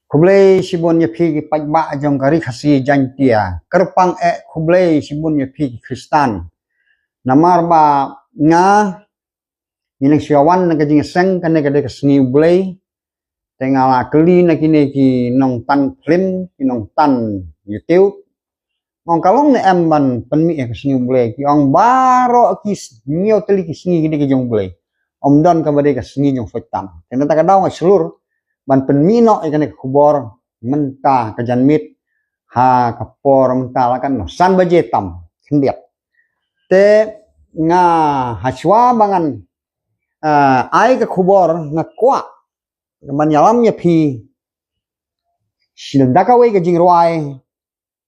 Kublai sibun ya pi pajba jong kari khasi jantia kerpang kublai sibun ya pi Kristan namar ba nga inang siawan na kajing seng kane kade kasni blai tengala keli na kine ki nong tan film ki nong tan YouTube ngong kalong ne emban penmi kasni blai ki ong baro ki nyo teli kisni kine ki jong blai om don ka bade kasni jong fetam tena ta kadaw seluruh ban penmino ikane kubor mentah kejanmit ha kapor mentah lakan no san bajetam hendiap te nga haswa bangan ai ke kubor nga kwa manyalamnya pi silendaka we ke jingruai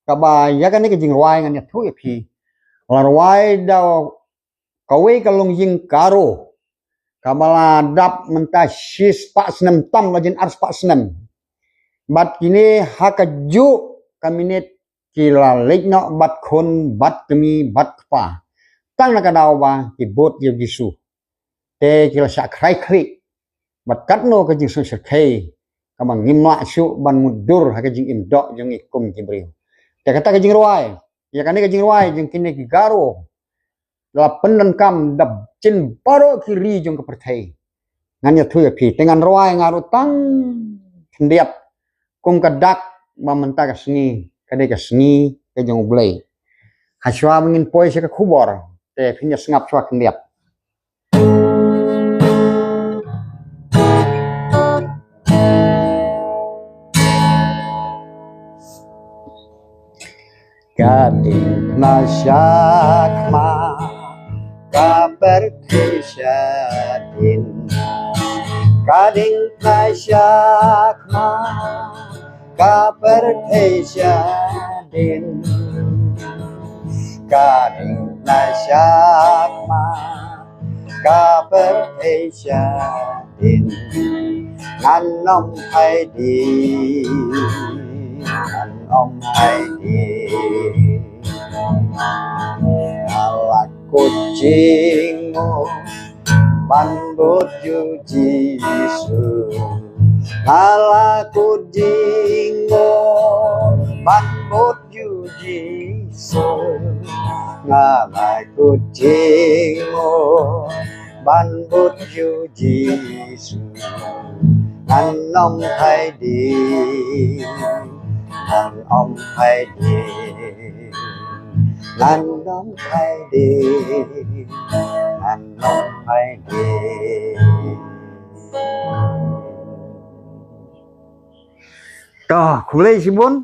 kaba yakan ke jingruai nganya thu ya pi larwai daw kawe kalong jing karo kabala dap mentah sis pak senem tam lajin ars pak senem bat kini hakaju kaminit kila lekno bat kon bat kemi bat pa tang nakadaw ba kibot yo gisu te kila sa krai kri bat katno ka jing so sakei kamang ngimla su ban mudur ha ka jing indok jong ikum kibriu te kata ka jing ruai ya kane ka jing ruai jing kini ki garo la penan kam dab cin baro kiri jong kepertai nganya thu ya pi dengan ruai ngaru tang hendiap kung kadak mamenta kasni kade kasni ke jong blai haswa mengin poi se ka khubor te phinya sngap chwa kendiap gading nasyakma kabar kesyadin gading nasyakma kabar kesyadin gading nasyakma kabar kesyadin nganom hai di nganom hai di ala kucingmu bandut yuji su ala kucingmu bandut yuji su ala kucingmu bandut yuji su nganom hai di nganom hai di nganom hai di nganom hai di toh kulai sibun